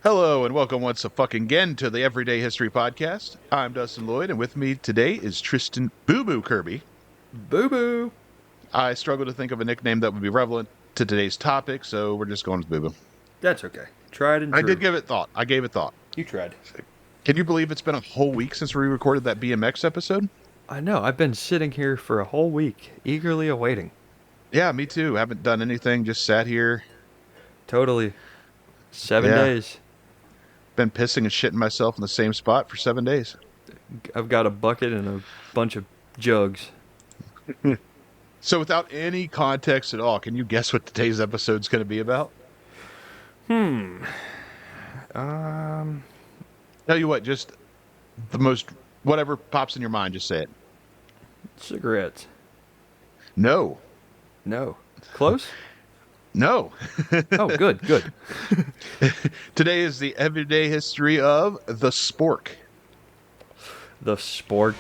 Hello and welcome once again to the Everyday History Podcast. I'm Dustin Lloyd, and with me today is Tristan Boo Boo Kirby. Boo Boo. I struggle to think of a nickname that would be relevant to today's topic, so we're just going with Boo Boo. That's okay. Tried and true. I did give it thought. I gave it thought. You tried. Can you believe it's been a whole week since we recorded that BMX episode? I know. I've been sitting here for a whole week, eagerly awaiting. Yeah, me too. Haven't done anything. Just sat here. Totally. 7 days. Been pissing and shitting myself in the same spot for 7 days. I've got a bucket and a bunch of jugs. So without any context at all, can you guess what today's episode's going to be about? Tell you what, just the most, whatever pops in your mind, just say it. Cigarettes. No. No. Close? No. Oh, good. Today is the everyday history of the spork. The spork.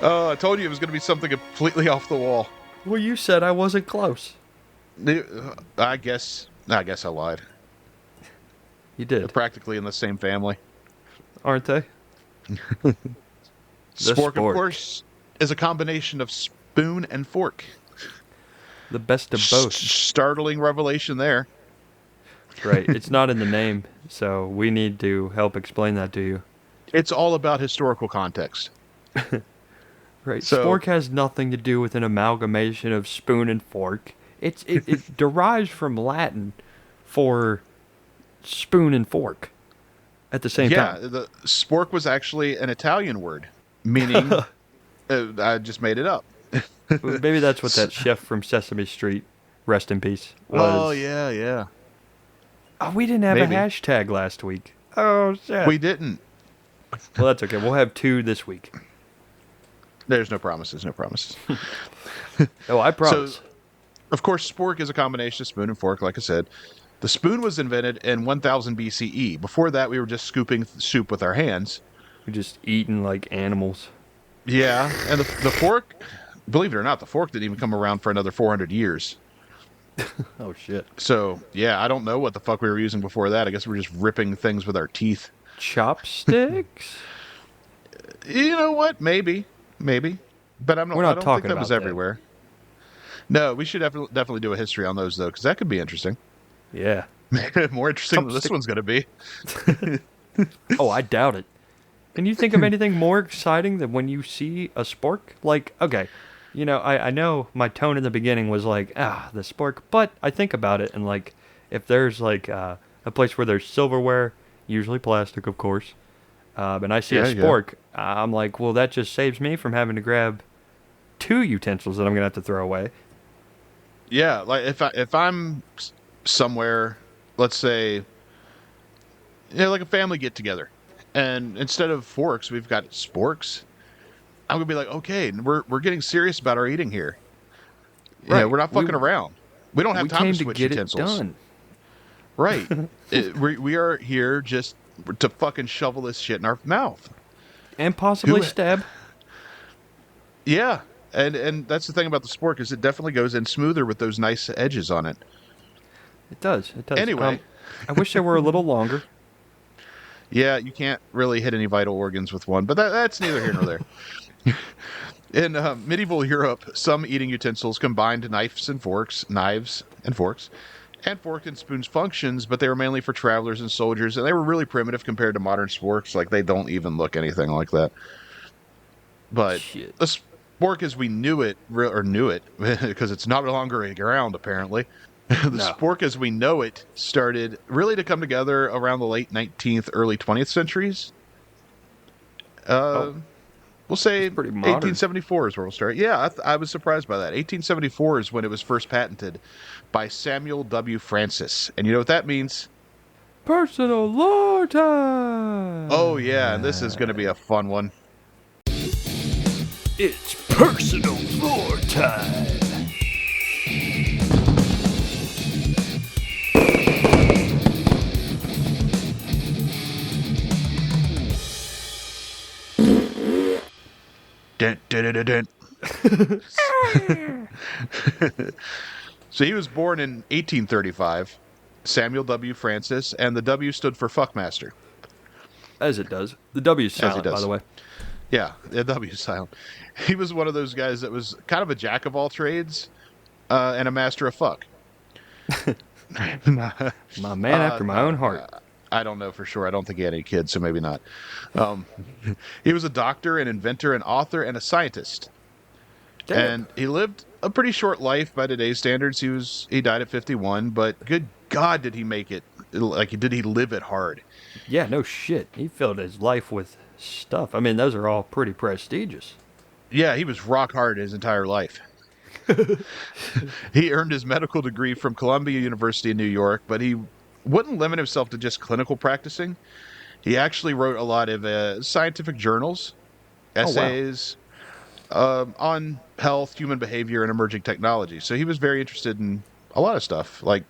Oh, I told you it was going to be something completely off the wall. Well, you said I wasn't close. I guess I lied. You did. They're practically in the same family. Aren't they? Spork, of course, is a combination of spoon and fork. The best of both. Startling revelation there. Right. It's not in the name, so we need to help explain that to you. It's all about historical context. Right. So, spork has nothing to do with an amalgamation of spoon and fork. It derives from Latin for spoon and fork at the same time. Yeah, the spork was actually an Italian word, meaning I just made it up. Maybe that's what that chef from Sesame Street, rest in peace, was. Oh, yeah. Oh, we didn't have Maybe. a hashtag last week. Oh, shit. We didn't. Well, that's okay. We'll have 2 this week. There's no promises, Oh, I promise. So, of course, spork is a combination of spoon and fork, like I said. The spoon was invented in 1000 BCE. Before that, we were just scooping soup with our hands. We're just eating like animals. Yeah, and the fork, believe it or not, the fork didn't even come around for another 400 years. Oh, shit. So, yeah, I don't know what the fuck we were using before that. I guess we were just ripping things with our teeth. Chopsticks? You know what? Maybe. But I don't think that was everywhere. No, we should definitely do a history on those, though, because that could be interesting. Yeah. More interesting than this one's going to be. Oh, I doubt it. Can you think of anything more exciting than when you see a spork? Like, okay, I know my tone in the beginning was like, the spork, but I think about it, and like, if there's like a place where there's silverware, usually plastic, of course, and I see a spork, I'm like, well, that just saves me from having to grab 2 utensils that I'm going to have to throw away. Yeah, like if I'm somewhere, let's say, like a family get together, and instead of forks, we've got sporks. I'm gonna be like, okay, we're getting serious about our eating here. Right. We're not fucking around. We don't have time to switch get utensils. It done. Right. We are here just to fucking shovel this shit in our mouth. And possibly stab. Yeah. And that's the thing about the spork is it definitely goes in smoother with those nice edges on it. It does. Anyway. I wish they were a little longer. Yeah, you can't really hit any vital organs with one, but that's neither here nor there. In medieval Europe, some eating utensils combined knives and forks, and fork and spoons functions, but they were mainly for travelers and soldiers, and they were really primitive compared to modern sporks. Like, they don't even look anything like that. But Shit. the spork as we knew it, because it's no longer around, apparently. Spork as we know it started really to come together around the late 19th, early 20th centuries. We'll say 1874 is where we'll start. Yeah, I was surprised by that. 1874 is when it was first patented by Samuel W. Francis. And you know what that means? Personal lore time! Oh, yeah, and this is going to be a fun one. It's personal lore time! Dun, dun, dun, dun, dun. So he was born in 1835, Samuel W. Francis, and the W stood for Fuckmaster, As it does. The W is as he silent, by the does. way. Yeah, the W is silent. He was one of those guys that was kind of a jack of all trades and a master of fuck. My man after my own heart. I don't know for sure. I don't think he had any kids, so maybe not. Um, he was a doctor, an inventor, an author, and a scientist. Damn. And he lived a pretty short life by today's standards. He died at 51, but good God, did he make it? Like, did he live it hard? Yeah, no shit. He filled his life with stuff. I mean, those are all pretty prestigious. Yeah, he was rock hard his entire life. He earned his medical degree from Columbia University in New York, but he wouldn't limit himself to just clinical practicing. He actually wrote a lot of scientific journals, essays on health, human behavior, and emerging technology. So he was very interested in a lot of stuff, like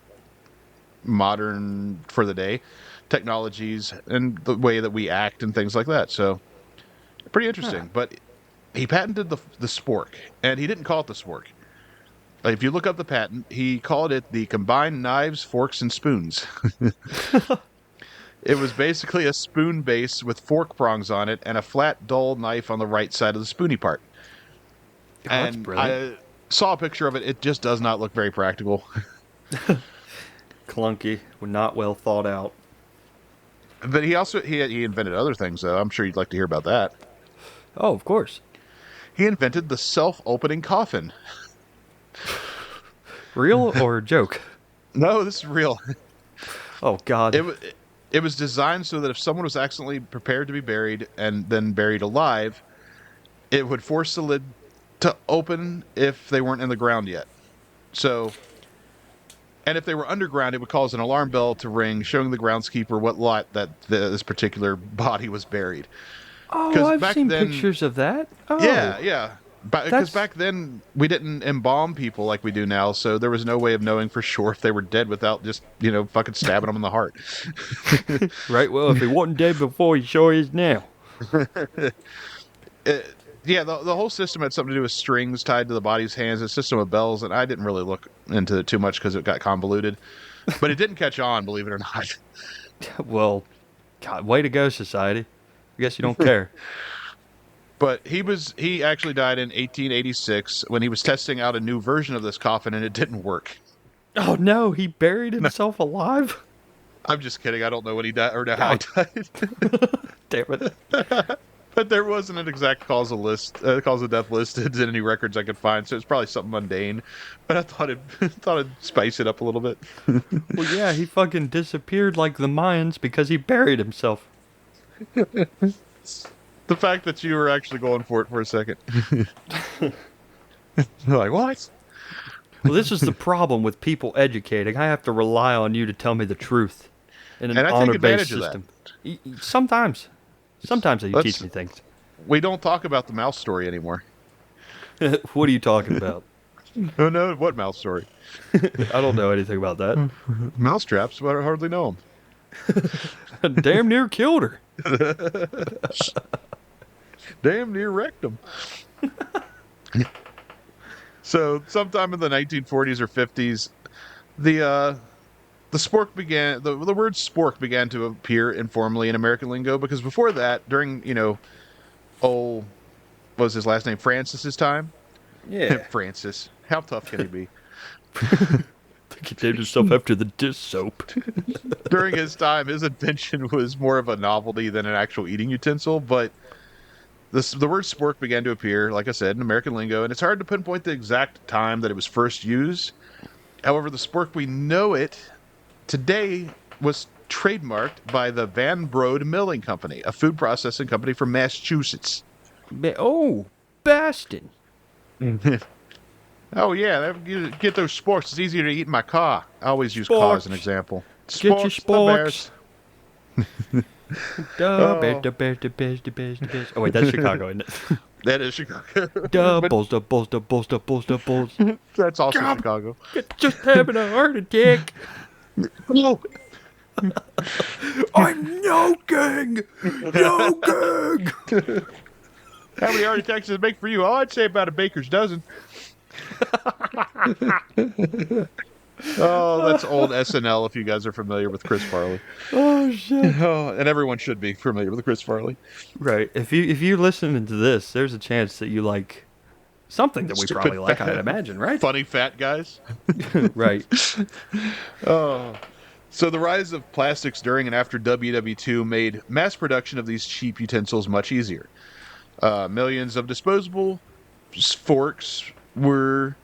modern, for the day, technologies and the way that we act and things like that. So pretty interesting. Huh. But he patented the spork, and he didn't call it the spork. If you look up the patent, he called it the combined knives, forks, and spoons. It was basically a spoon base with fork prongs on it and a flat, dull knife on the right side of the spoony part. Oh, that's And brilliant. I saw a picture of it. It just does not look very practical. Clunky, not well thought out. But he invented other things, though. I'm sure you'd like to hear about that. Oh, of course. He invented the self-opening coffin. Real or joke? No, this is real. Oh, God. It was designed so that if someone was accidentally prepared to be buried and then buried alive, it would force the lid to open if they weren't in the ground yet. So, and if they were underground, it would cause an alarm bell to ring, showing the groundskeeper what lot that this particular body was buried. Oh, I've back seen then- pictures of that. Oh. Yeah. Because That's- back then, we didn't embalm people like we do now, so there was no way of knowing for sure if they were dead without just, fucking stabbing them in the heart. Right, well, if he wasn't dead before, he sure is now. Yeah, the whole system had something to do with strings tied to the body's hands, a system of bells, and I didn't really look into it too much because it got convoluted. But it didn't catch on, believe it or not. Well, God, way to go, society. I guess you don't care. But he actually died in 1886 when he was testing out a new version of this coffin, and it didn't work. Oh, no, he buried himself alive? I'm just kidding. I don't know when he died or how he died. Damn it. But there wasn't an exact cause of death listed in any records I could find, so it's probably something mundane. But I thought I'd spice it up a little bit. Well, yeah, he fucking disappeared like the Mayans because he buried himself. The fact that you were actually going for it for a second. Like, what? Well, this is the problem with people educating. I have to rely on you to tell me the truth in an And I take honor-based advantage of that. system. Sometimes. Sometimes you teach me things. We don't talk about the mouse story anymore. What are you talking about? Oh no, what mouse story? I don't know anything about that. Mouse traps, but I hardly know them. Damn near killed her. Damn near wrecked them. So, sometime in the 1940s or 50s, the spork began. The word spork began to appear informally in American lingo because before that, during what was his last name? Francis's time. Yeah. Francis. How tough can he be? He named himself after the dish soap. During his time, his invention was more of a novelty than an actual eating utensil, but the word spork began to appear, like I said, in American lingo, and it's hard to pinpoint the exact time that it was first used. However, the spork we know it today was trademarked by the Van Brode Milling Company, a food processing company from Massachusetts. Oh, Bastin. Oh, yeah, you get those sporks. It's easier to eat in my car. I always use Sporks. car as an example. Get your the sporks. bears. The best. Oh, wait, that's Chicago, isn't it? That is Chicago. Doubles. That's also God. Chicago. Just having a heart attack. No. I'm joking. Joking. How many heart attacks does it make for you? Oh, I'd say about a baker's dozen. Oh, that's old SNL if you guys are familiar with Chris Farley. Oh shit. Oh, and everyone should be familiar with Chris Farley. Right. If you listen to this, there's a chance that you like something that we Stupid, probably like, I'd fat, imagine, right? funny fat guys. Right. Oh. So the rise of plastics during and after WW2 made mass production of these cheap utensils much easier. Millions of disposable forks were,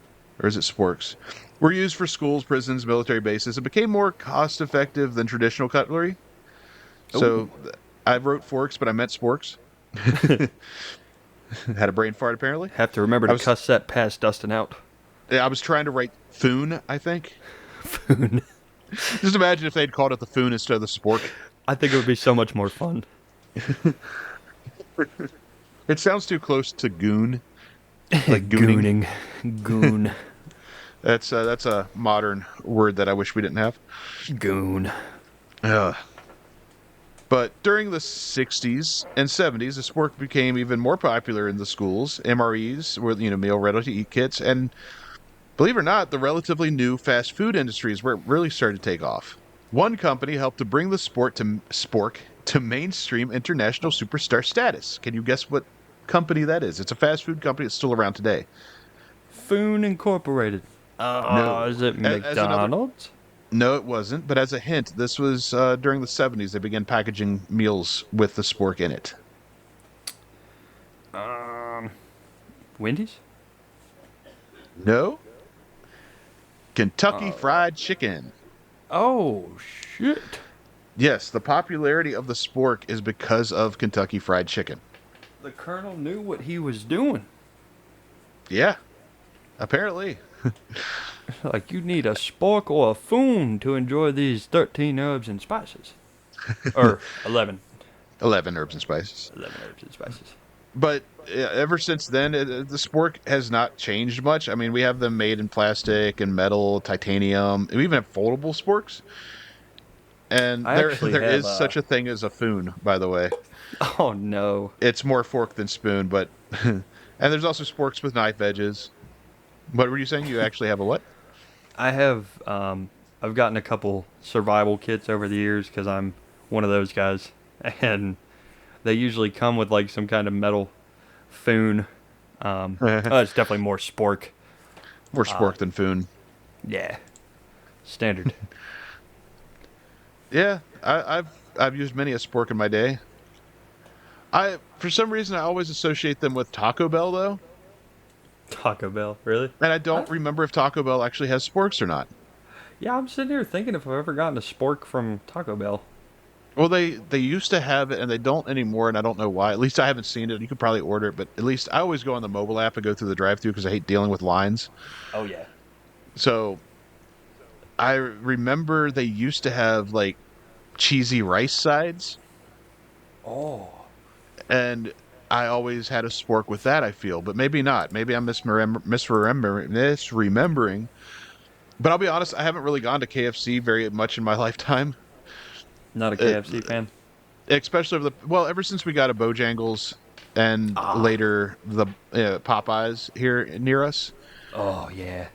or is it sporks, were used for schools, prisons, military bases, and became more cost-effective than traditional cutlery. So I wrote forks, but I meant sporks. Had a brain fart, apparently. Have to remember to cuss that past Dustin out. I was trying to write foon, I think. Foon. Just imagine if they'd called it the foon instead of the spork. I think it would be so much more fun. It sounds too close to goon. Like gooning. Goon. That's a modern word that I wish we didn't have. Goon. But during the 60s and 70s, the spork became even more popular in the schools. MREs were, meal ready-to-eat kits, and believe it or not, the relatively new fast food industry is where it really started to take off. One company helped to bring the spork to mainstream international superstar status. Can you guess what company that is? It's a fast food company that's still around today. Foon Incorporated. No. Is it McDonald's? No, it wasn't. But as a hint, this was during the 70s. They began packaging meals with the spork in it. Wendy's? No. Kentucky Fried Chicken. Oh, shit. Yes, the popularity of the spork is because of Kentucky Fried Chicken. The Colonel knew what he was doing. Yeah, apparently. Like, you need a spork or a foon to enjoy these 13 herbs and spices. Or 11. 11 herbs and spices. 11 herbs and spices. But ever since then, the spork has not changed much. I mean, we have them made in plastic and metal, titanium. We even have foldable sporks. And there is such a thing as a foon, by the way. Oh, no. It's more fork than spoon, but... and there's also sporks with knife edges. What were you saying? You actually have a what? I have, I've gotten a couple survival kits over the years because I'm one of those guys. And they usually come with like some kind of metal foon. It's definitely more spork. More spork than foon. Yeah. Standard. Yeah, I've used many a spork in my day. For some reason, I always associate them with Taco Bell, though. Taco Bell, really? And I don't remember if Taco Bell actually has sporks or not. Yeah, I'm sitting here thinking if I've ever gotten a spork from Taco Bell. Well, they used to have it, and they don't anymore, and I don't know why. At least I haven't seen it. You could probably order it, but at least I always go on the mobile app and go through the drive-thru because I hate dealing with lines. Oh, yeah. So I remember they used to have, like, cheesy rice sides. Oh. And I always had a spork with that, I feel. But maybe not. Maybe I'm misremembering. But I'll be honest, I haven't really gone to KFC very much in my lifetime. Not a KFC fan? Especially ever since we got a Bojangles and later the Popeyes here near us. Oh, yeah.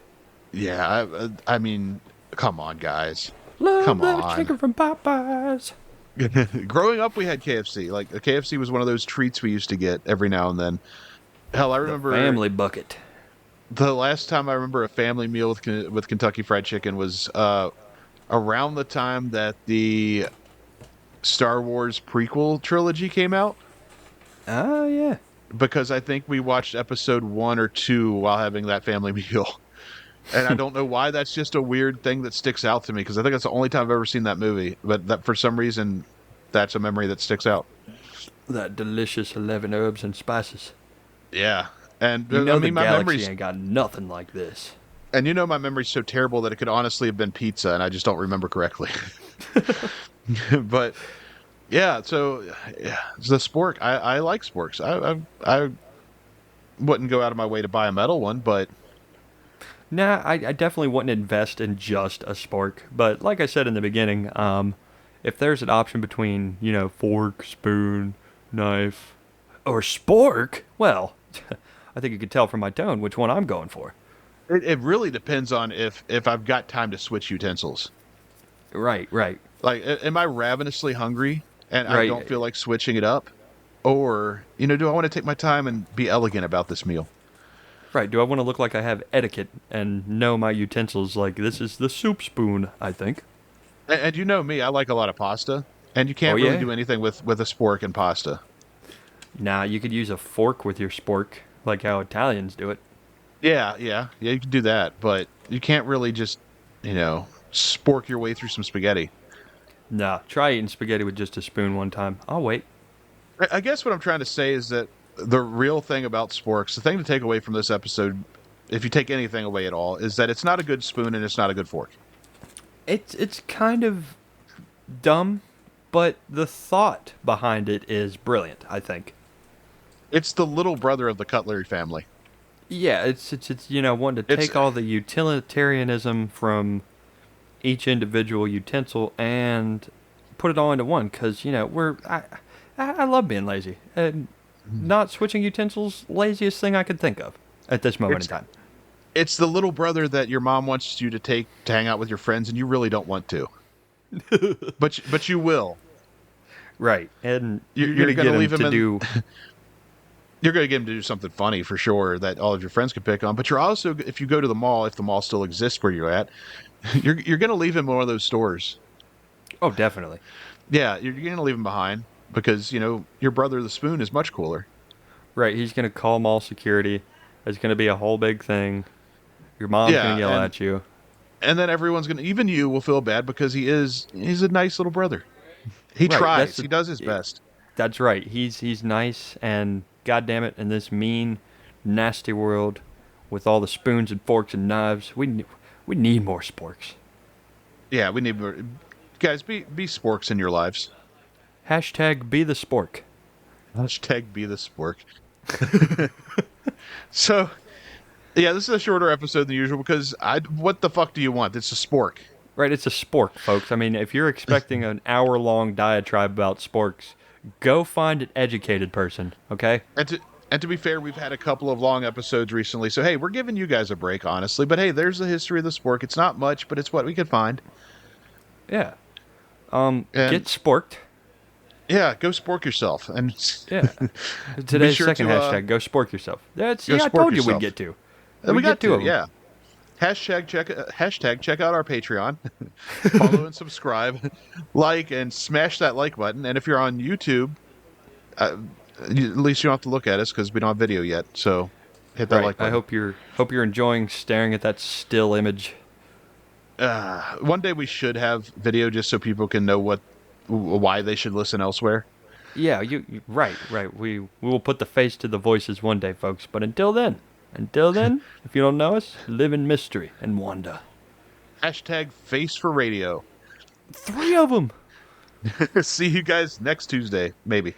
Yeah, I mean, come on, guys. Love that chicken from Popeyes. Growing up, we had KFC. Like, the KFC was one of those treats we used to get every now and then. Hell, I remember... The family bucket. The last time I remember a family meal with Kentucky Fried Chicken was around the time that the Star Wars prequel trilogy came out. Oh, yeah. Because I think we watched episode 1 or 2 while having that family meal. And I don't know why that's just a weird thing that sticks out to me, because I think that's the only time I've ever seen that movie. But that for some reason, that's a memory that sticks out. That delicious 11 herbs and spices. Yeah. And you know, I mean, the galaxy ain't got nothing like this. And you know my memory's so terrible that it could honestly have been pizza, and I just don't remember correctly. But, yeah, so the spork, I like sporks. I wouldn't go out of my way to buy a metal one, but... Nah, I definitely wouldn't invest in just a spork. But like I said in the beginning, if there's an option between, fork, spoon, knife, Or spork? Well, I think you could tell from my tone which one I'm going for. It really depends on if I've got time to switch utensils. Right, right, Like, am I ravenously hungry and I don't right, feel like switching it up? Or, do I want to take my time and be elegant about this meal? right. Do I want to look like I have etiquette and know my utensils? Like, this is the soup spoon, I think. And you know me, I like a lot of pasta, and you Oh, can't really yeah? do anything with a spork and pasta. Nah, you could use a fork with your spork, like how Italians do it. Yeah, you can do that, but you can't really just, spork your way through some spaghetti. Nah, try eating spaghetti with just a spoon one time. I'll wait. I guess what I'm trying to say is that the real thing about sporks, the thing to take away from this episode, if you take anything away at all, is that it's not a good spoon and it's not a good fork. It's kind of dumb, but the thought behind it is brilliant, I think. It's the little brother of the cutlery family. Yeah, it's wanting to It's take all the utilitarianism from each individual utensil and put it all into one because I love being lazy and not switching utensils laziest thing I could think of at this moment it's in time. it's the little brother that your mom wants you to take to hang out with your friends, and you really don't want to, but you will. Right, and You're, you're you're gonna going get to him leave him to in. do You're going to get him to do something funny for sure that all of your friends can pick on. But you're also, if you go to the mall, if the mall still exists where you're at, you're going to leave him in one of those stores. oh definitely Yeah, you're going to leave him behind because your brother the spoon is much cooler. right. He's gonna call mall security. It's gonna be a whole big thing. Your mom's gonna Yeah, yell at you. and then everyone's going to, even you will feel bad because he's a nice little brother. He Right, tries. He does his best. that's right. He's nice and goddamn it, in this mean, nasty world with all the spoons and forks and knives, we need more sporks. Yeah, we need more guys. Be sporks in your lives. Hashtag be the spork. Hashtag be the spork. So, yeah, this is a shorter episode than usual because what the fuck do you want? It's a spork. Right, it's a spork, folks. I mean, if you're expecting an hour-long diatribe about sporks, go find an educated person, okay? And to be fair, we've had a couple of long episodes recently, so hey, we're giving you guys a break, honestly. But hey, there's the history of the spork. It's not much, but it's what we could find. Yeah. And Get sporked. yeah, go spork yourself, and Yeah. Today's sure second to, hashtag, go spork yourself. That's, go yeah, I spork told you yourself. we'd get to. we We'd got get to to, 'em. yeah. Hashtag check out our Patreon. Follow and subscribe, like and smash that like button. And if you're on YouTube, at least you don't have to look at us because we don't have video yet. So hit that Right. like button. I hope you're enjoying staring at that still image. One day we should have video just so people can know why they should listen elsewhere. Yeah, right, right. We will put the face to the voices one day, folks. But until then, if you don't know us, live in mystery and wonder. Hashtag face for radio. 3 of them. See you guys next Tuesday, maybe.